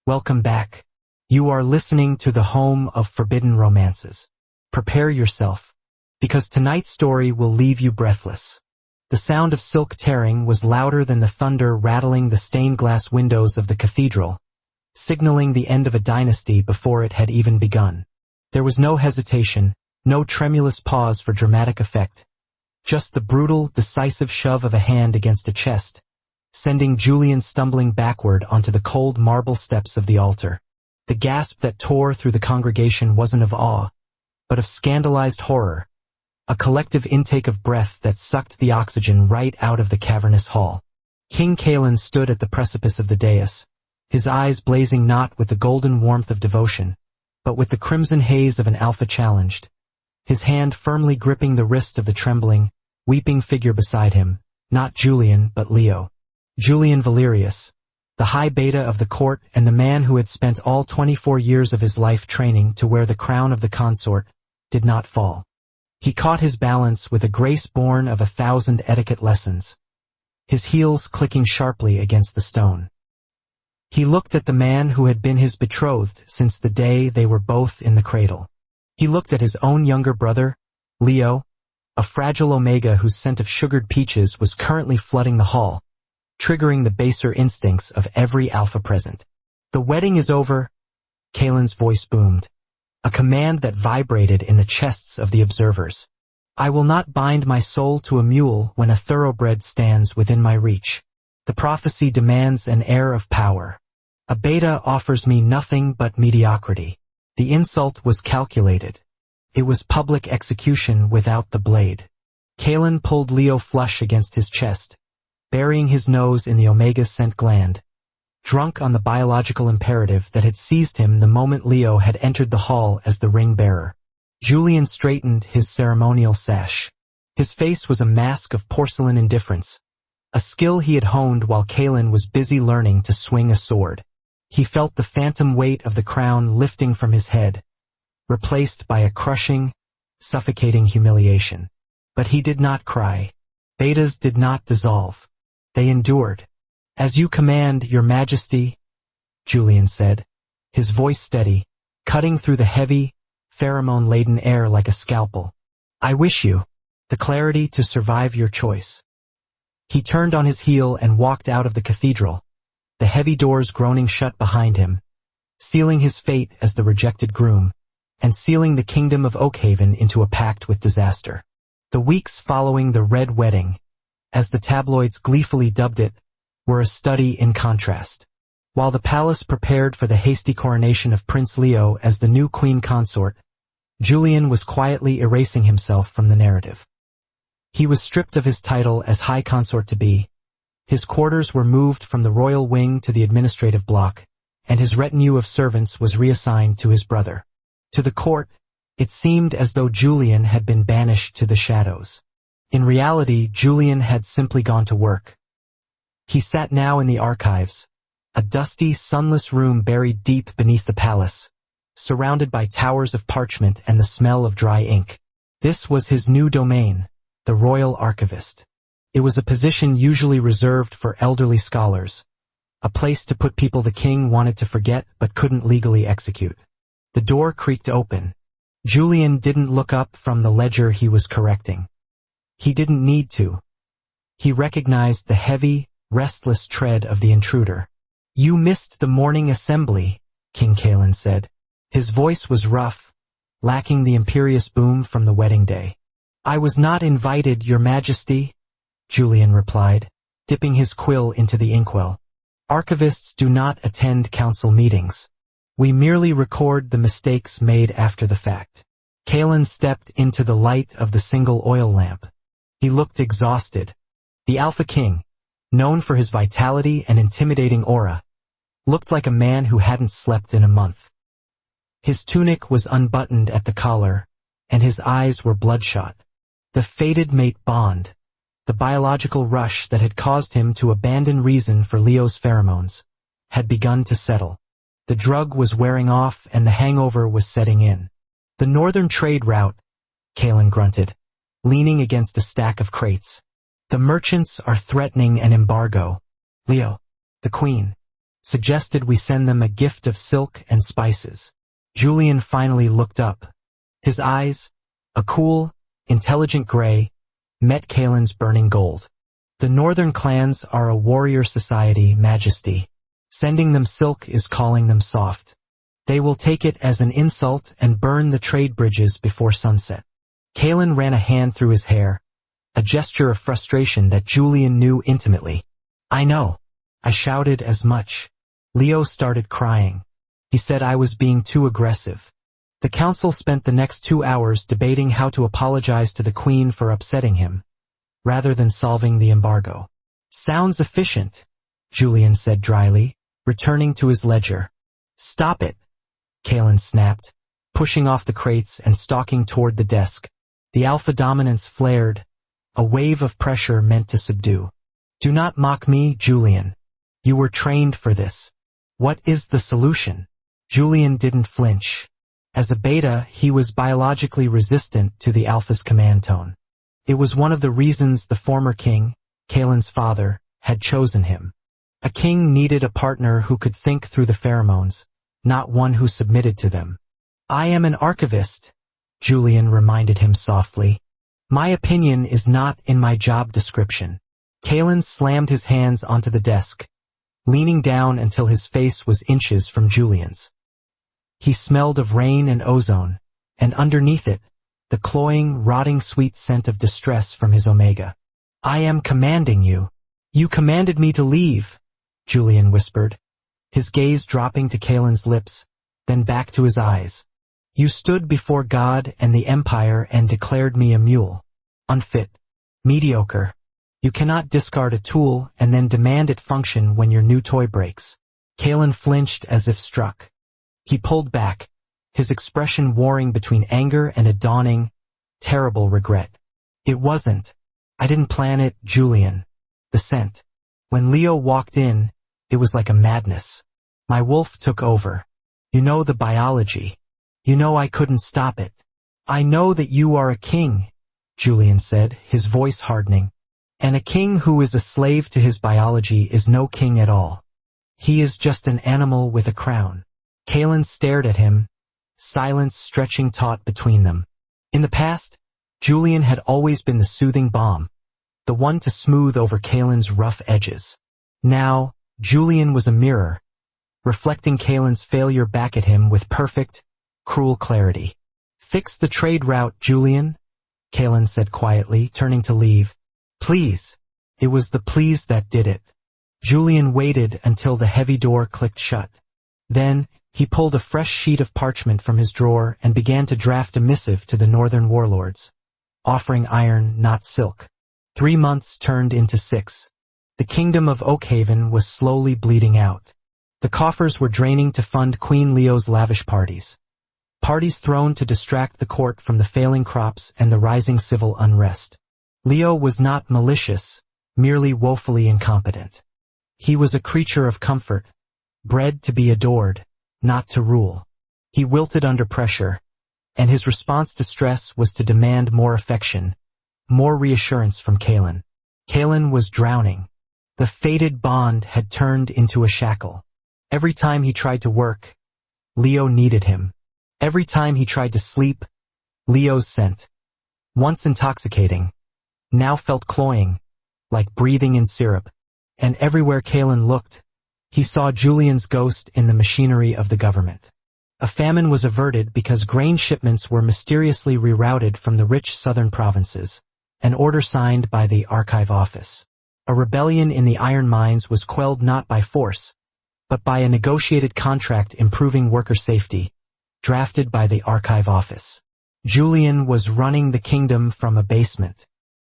Welcome back. You are listening to the home of forbidden romances. Prepare yourself, because tonight's story will leave you breathless. The sound of silk tearing was louder than the thunder rattling the stained glass windows of the cathedral, signaling the end of a dynasty before it had even begun. There was no hesitation, no tremulous pause for dramatic effect, just the brutal, decisive shove of a hand against a chest, sending Julian stumbling backward onto the cold marble steps of the altar. The gasp that tore through the congregation wasn't of awe, but of scandalized horror, a collective intake of breath that sucked the oxygen right out of the cavernous hall. King Cailan stood at the precipice of the dais, his eyes blazing not with the golden warmth of devotion, but with the crimson haze of an alpha challenged, his hand firmly gripping the wrist of the trembling, weeping figure beside him, not Julian but Leo. Julian Valerius, the high beta of the court and the man who had spent all 24 years of his life training to wear the crown of the consort, did not fall. He caught his balance with a grace born of 1,000 etiquette lessons, his heels clicking sharply against the stone. He looked at the man who had been his betrothed since the day they were both in the cradle. He looked at his own younger brother, Leo, a fragile omega whose scent of sugared peaches was currently flooding the hall, triggering the baser instincts of every alpha present. "The wedding is over," Cailan's voice boomed, a command that vibrated in the chests of the observers. "I will not bind my soul to a mule when a thoroughbred stands within my reach. The prophecy demands an heir of power. A beta offers me nothing but mediocrity." The insult was calculated. It was public execution without the blade. Cailan pulled Leo flush against his chest, burying his nose in the omega's scent gland, drunk on the biological imperative that had seized him the moment Leo had entered the hall as the ring bearer. Julian straightened his ceremonial sash. His face was a mask of porcelain indifference, a skill he had honed while Cailan was busy learning to swing a sword. He felt the phantom weight of the crown lifting from his head, replaced by a crushing, suffocating humiliation. But he did not cry. Betas did not dissolve. They endured. "As you command, Your Majesty," Julian said, his voice steady, cutting through the heavy, pheromone-laden air like a scalpel. "I wish you the clarity to survive your choice." He turned on his heel and walked out of the cathedral, the heavy doors groaning shut behind him, sealing his fate as the rejected groom, and sealing the kingdom of Oakhaven into a pact with disaster. The weeks following the Red Wedding, as the tabloids gleefully dubbed it, were a study in contrast. While the palace prepared for the hasty coronation of Prince Leo as the new queen consort, Julian was quietly erasing himself from the narrative. He was stripped of his title as high consort to be, his quarters were moved from the royal wing to the administrative block, and his retinue of servants was reassigned to his brother. To the court, it seemed as though Julian had been banished to the shadows. In reality, Julian had simply gone to work. He sat now in the archives, a dusty, sunless room buried deep beneath the palace, surrounded by towers of parchment and the smell of dry ink. This was his new domain, the Royal Archivist. It was a position usually reserved for elderly scholars, a place to put people the king wanted to forget but couldn't legally execute. The door creaked open. Julian didn't look up from the ledger he was correcting. He didn't need to. He recognized the heavy, restless tread of the intruder. "You missed the morning assembly," King Cailan said. His voice was rough, lacking the imperious boom from the wedding day. "I was not invited, Your Majesty," Julian replied, dipping his quill into the inkwell. "Archivists do not attend council meetings. We merely record the mistakes made after the fact." Cailan stepped into the light of the single oil lamp. He looked exhausted. The Alpha King, known for his vitality and intimidating aura, looked like a man who hadn't slept in a month. His tunic was unbuttoned at the collar, and his eyes were bloodshot. The fated mate bond, the biological rush that had caused him to abandon reason for Leo's pheromones, had begun to settle. The drug was wearing off and the hangover was setting in. "The northern trade route," Cailan grunted, leaning against a stack of crates. "The merchants are threatening an embargo. Leo, the queen, suggested we send them a gift of silk and spices. Julian finally looked up. His eyes, a cool, intelligent gray, met Kaelin's burning gold. The northern clans are a warrior society, Majesty. Sending them silk is calling them soft. They will take it as an insult and burn the trade bridges before sunset. Kaelin ran a hand through his hair, a gesture of frustration that Julian knew intimately. I know. I shouted as much. Leo started crying. He said I was being too aggressive. The council spent the next 2 hours debating how to apologize to the Queen for upsetting him, rather than solving the embargo. Sounds efficient, Julian said dryly, returning to his ledger. Stop it, Kaelin snapped, pushing off the crates and stalking toward the desk. The alpha dominance flared, a wave of pressure meant to subdue. Do not mock me, Julian. You were trained for this. What is the solution? Julian didn't flinch. As a beta, he was biologically resistant to the alpha's command tone. It was one of the reasons the former king, Kaelin's father, had chosen him. A king needed a partner who could think through the pheromones, not one who submitted to them. I am an archivist, Julian reminded him softly. My opinion is not in my job description. Kaelin slammed his hands onto the desk, leaning down until his face was inches from Julian's. He smelled of rain and ozone, and underneath it, the cloying, rotting sweet scent of distress from his omega. I am commanding you. You commanded me to leave, Julian whispered, his gaze dropping to Kaelin's lips, then back to his eyes. You stood before God and the Empire and declared me a mule. Unfit. Mediocre. You cannot discard a tool and then demand it function when your new toy breaks. Kaelin flinched as if struck. He pulled back, his expression warring between anger and a dawning, terrible regret. It wasn't. I didn't plan it, Julian. The scent. When Leo walked in, it was like a madness. My wolf took over. You know the biology. You know I couldn't stop it. I know that you are a king, Julian said, his voice hardening. And a king who is a slave to his biology is no king at all. He is just an animal with a crown. Kaelin stared at him, silence stretching taut between them. In the past, Julian had always been the soothing balm, the one to smooth over Kaelin's rough edges. Now, Julian was a mirror, reflecting Kaelin's failure back at him with perfect, cruel clarity. Fix the trade route, Julian, Kaelin said quietly, turning to leave. Please. It was the please that did it. Julian waited until the heavy door clicked shut. Then, he pulled a fresh sheet of parchment from his drawer and began to draft a missive to the northern warlords, offering iron, not silk. 3 months turned into 6. The kingdom of Oakhaven was slowly bleeding out. The coffers were draining to fund Queen Leo's lavish parties. Parties thrown to distract the court from the failing crops and the rising civil unrest. Leo was not malicious, merely woefully incompetent. He was a creature of comfort, bred to be adored, not to rule. He wilted under pressure, and his response to stress was to demand more affection, more reassurance from Kaelin. Kaelin was drowning. The fated bond had turned into a shackle. Every time he tried to work, Leo needed him. Every time he tried to sleep, Leo's scent, once intoxicating, now felt cloying, like breathing in syrup. And everywhere Kaelin looked, he saw Julian's ghost in the machinery of the government. A famine was averted because grain shipments were mysteriously rerouted from the rich southern provinces, an order signed by the archive office. A rebellion in the iron mines was quelled not by force, but by a negotiated contract improving worker safety, drafted by the archive office. Julian was running the kingdom from a basement.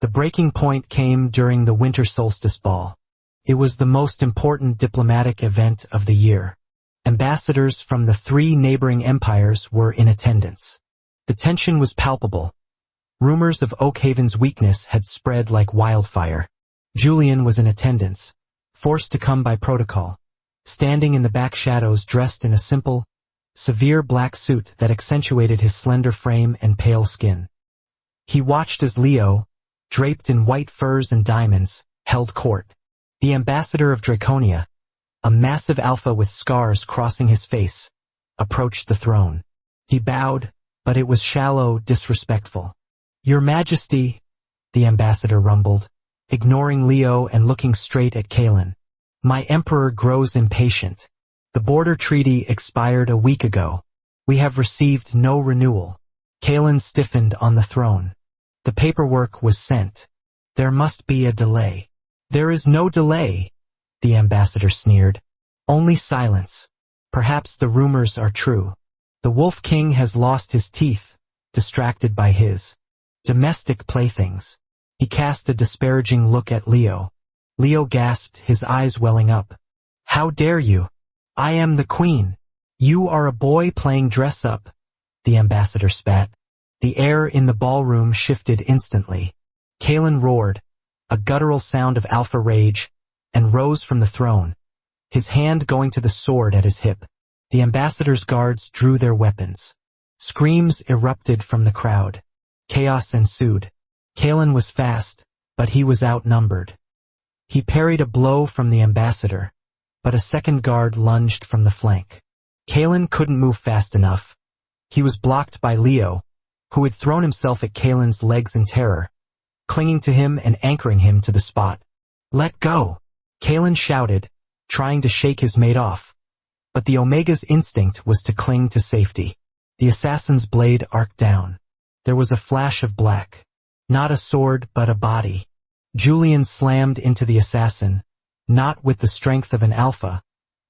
The breaking point came during the winter solstice ball. It was the most important diplomatic event of the year. Ambassadors from the 3 neighboring empires were in attendance. The tension was palpable. Rumors of Oakhaven's weakness had spread like wildfire. Julian was in attendance, forced to come by protocol, standing in the back shadows dressed in a simple, severe black suit that accentuated his slender frame and pale skin. He watched as Leo, draped in white furs and diamonds, held court. The ambassador of Draconia, a massive alpha with scars crossing his face, approached the throne. He bowed, but it was shallow, disrespectful. "Your Majesty," the ambassador rumbled, ignoring Leo and looking straight at Kalen. "My emperor grows impatient. The border treaty expired a week ago. We have received no renewal." Kalen stiffened on the throne. "The paperwork was sent. There must be a delay." "There is no delay," the ambassador sneered. "Only silence. Perhaps the rumors are true. The Wolf King has lost his teeth, distracted by his domestic playthings." He cast a disparaging look at Leo. Leo gasped, his eyes welling up. "How dare you? I am the queen. You are a boy playing dress-up," the ambassador spat. The air in the ballroom shifted instantly. Kalen roared, a guttural sound of alpha rage, and rose from the throne, his hand going to the sword at his hip. The ambassador's guards drew their weapons. Screams erupted from the crowd. Chaos ensued. Kalen was fast, but he was outnumbered. He parried a blow from the ambassador, but a second guard lunged from the flank. Kalen couldn't move fast enough. He was blocked by Leo, who had thrown himself at Kalen's legs in terror, clinging to him and anchoring him to the spot. "Let go!" Kalen shouted, trying to shake his mate off. But the Omega's instinct was to cling to safety. The assassin's blade arced down. There was a flash of black. Not a sword, but a body. Julian slammed into the assassin, not with the strength of an alpha,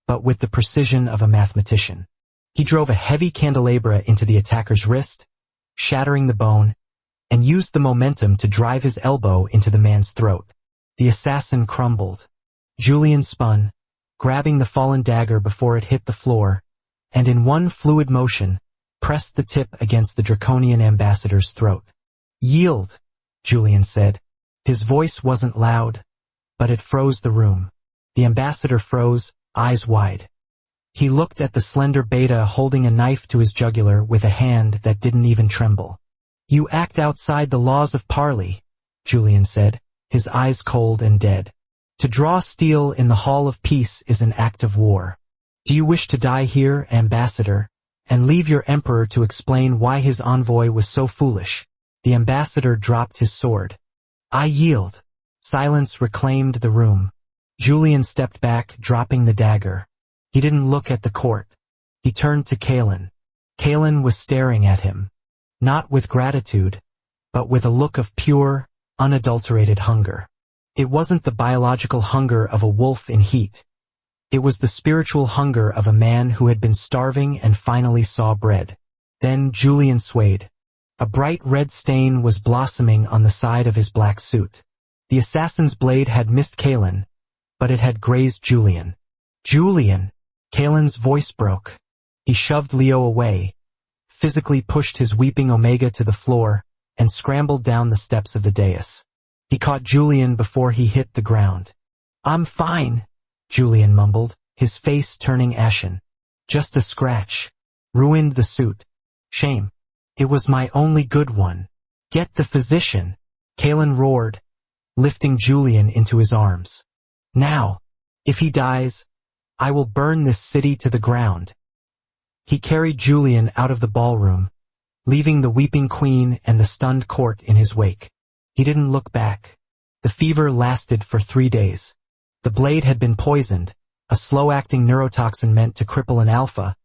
but with the precision of a mathematician. He drove a heavy candelabra into the attacker's wrist, shattering the bone, and used the momentum to drive his elbow into the man's throat. The assassin crumbled. Julian spun, grabbing the fallen dagger before it hit the floor, and in one fluid motion, pressed the tip against the draconian ambassador's throat. "Yield," Julian said. His voice wasn't loud, but it froze the room. The ambassador froze, eyes wide. He looked at the slender beta holding a knife to his jugular with a hand that didn't even tremble. "You act outside the laws of parley," Julian said, his eyes cold and dead. "To draw steel in the Hall of Peace is an act of war. Do you wish to die here, ambassador, and leave your emperor to explain why his envoy was so foolish?" The ambassador dropped his sword. "I yield." Silence reclaimed the room. Julian stepped back, dropping the dagger. He didn't look at the court. He turned to Kalen. Kalen was staring at him, not with gratitude, but with a look of pure, unadulterated hunger. It wasn't the biological hunger of a wolf in heat. It was the spiritual hunger of a man who had been starving and finally saw bread. Then Julian swayed. A bright red stain was blossoming on the side of his black suit. The assassin's blade had missed Kalen, but it had grazed Julian. "Julian!" Kalen's voice broke. He shoved Leo away, physically pushed his weeping Omega to the floor, and scrambled down the steps of the dais. He caught Julian before he hit the ground. "I'm fine," Julian mumbled, his face turning ashen. "Just a scratch. Ruined the suit. Shame. It was my only good one. Get the physician." Kalen roared, lifting Julian into his arms. "Now. If he dies, I will burn this city to the ground." He carried Julian out of the ballroom, leaving the weeping queen and the stunned court in his wake. He didn't look back. The fever lasted for 3 days. The blade had been poisoned, a slow-acting neurotoxin meant to cripple an alpha,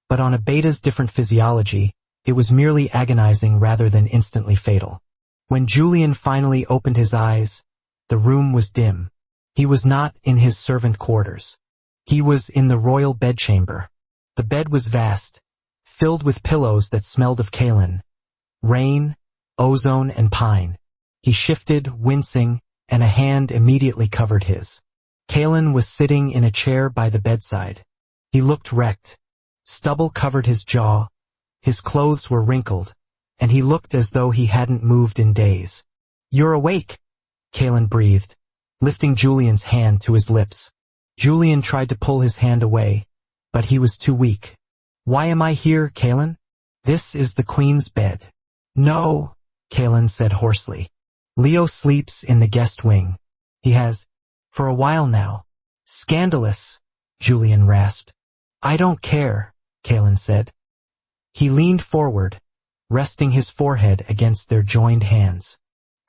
but on a beta's different physiology, it was merely agonizing rather than instantly fatal. When Julian finally opened his eyes, the room was dim. He was not in his servant quarters. He was in the royal bedchamber. The bed was vast, filled with pillows that smelled of Kalen, rain, ozone, and pine. He shifted, wincing, and a hand immediately covered his. Kalen was sitting in a chair by the bedside. He looked wrecked. Stubble covered his jaw, his clothes were wrinkled, and he looked as though he hadn't moved in days. "You're awake," Kalen breathed, lifting Julian's hand to his lips. Julian tried to pull his hand away, but he was too weak. "Why am I here, Kalen? This is the queen's bed." "No," Kalen said hoarsely. "Leo sleeps in the guest wing. He has, for a while now." "Scandalous," Julian rasped. I don't care, Kalen said. He leaned forward, resting his forehead against their joined hands.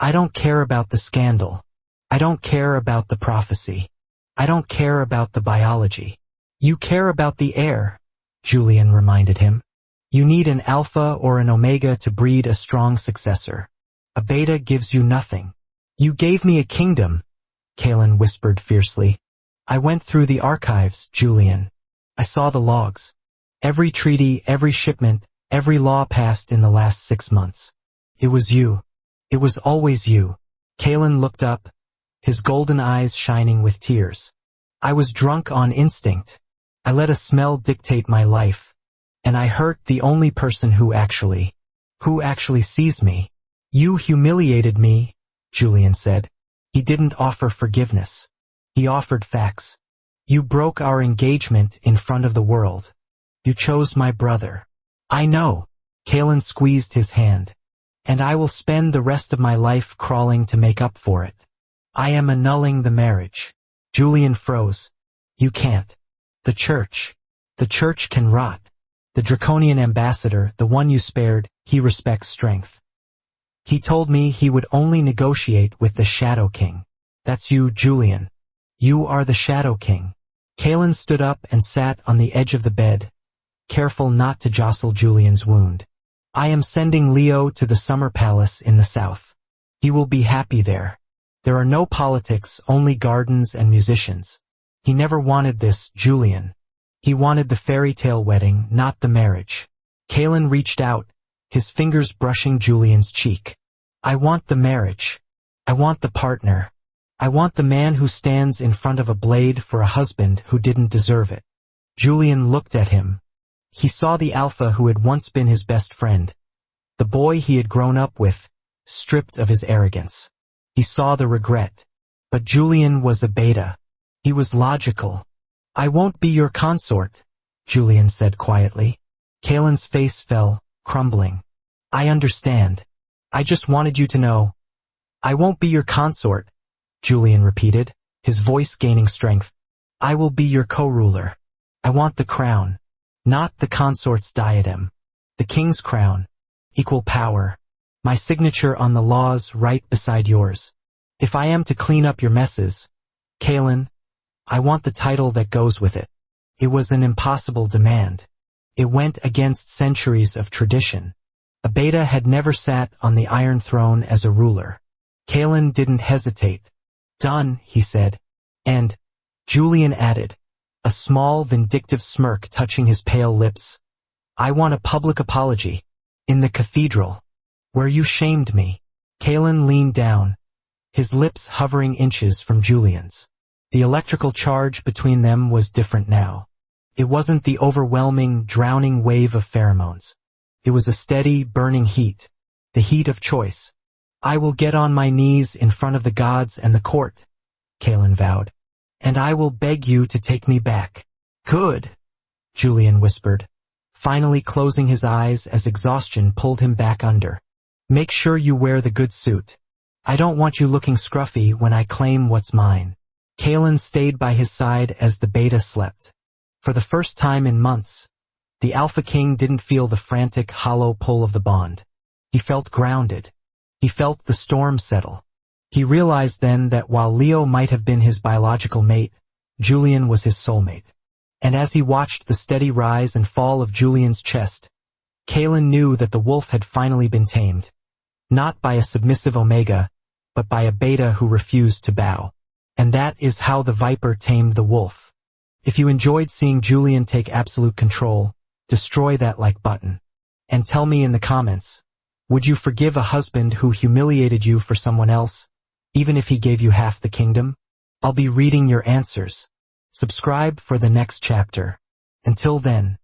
I don't care about the scandal. I don't care about the prophecy. I don't care about the biology. You care about the air, Julian reminded him. You need an alpha or an omega to breed a strong successor. A beta gives you nothing. You gave me a kingdom, Kalen whispered fiercely. I went through the archives, Julian. I saw the logs. Every treaty, every shipment, every law passed in the last 6 months. It was you. It was always you. Kalen looked up, his golden eyes shining with tears. I was drunk on instinct. I let a smell dictate my life. And I hurt the only person who actually sees me. You humiliated me, Julian said. He didn't offer forgiveness. He offered facts. You broke our engagement in front of the world. You chose my brother. I know. Kalen squeezed his hand. And I will spend the rest of my life crawling to make up for it. I am annulling the marriage. Julian froze. You can't. The church can rot. The draconian ambassador, the one you spared, he respects strength. He told me he would only negotiate with the Shadow King. That's you, Julian. You are the Shadow King. Kalen stood up and sat on the edge of the bed, careful not to jostle Julian's wound. I am sending Leo to the summer palace in the south. He will be happy there. There are no politics, only gardens and musicians. He never wanted this, Julian. He wanted the fairy tale wedding, not the marriage. Kalen reached out, his fingers brushing Julian's cheek. I want the marriage. I want the partner. I want the man who stands in front of a blade for a husband who didn't deserve it. Julian looked at him. He saw the alpha who had once been his best friend, the boy he had grown up with, stripped of his arrogance. He saw the regret. But Julian was a beta. He was logical. I won't be your consort, Julian said quietly. Kalen's face fell, crumbling. I understand. I just wanted you to know. I won't be your consort, Julian repeated, his voice gaining strength. I will be your co-ruler. I want the crown. Not the consort's diadem. The king's crown. Equal power. My signature on the laws right beside yours. If I am to clean up your messes, Kalen, I want the title that goes with it. It was an impossible demand. It went against centuries of tradition. A beta had never sat on the Iron Throne as a ruler. Kalen didn't hesitate. Done, he said. And, Julian added, a small vindictive smirk touching his pale lips. I want a public apology. In the cathedral. Where you shamed me. Kalen leaned down, his lips hovering inches from Julian's. The electrical charge between them was different now. It wasn't the overwhelming, drowning wave of pheromones. It was a steady, burning heat. The heat of choice. I will get on my knees in front of the gods and the court, Kalen vowed. And I will beg you to take me back. Good, Julian whispered, finally closing his eyes as exhaustion pulled him back under. Make sure you wear the good suit. I don't want you looking scruffy when I claim what's mine. Kalen stayed by his side as the beta slept. For the first time in months, the Alpha King didn't feel the frantic, hollow pull of the bond. He felt grounded. He felt the storm settle. He realized then that while Leo might have been his biological mate, Julian was his soulmate. And as he watched the steady rise and fall of Julian's chest, Kalen knew that the wolf had finally been tamed. Not by a submissive omega, but by a beta who refused to bow. And that is how the viper tamed the wolf. If you enjoyed seeing Julian take absolute control, destroy that like button. And tell me in the comments, would you forgive a husband who humiliated you for someone else, even if he gave you half the kingdom? I'll be reading your answers. Subscribe for the next chapter. Until then.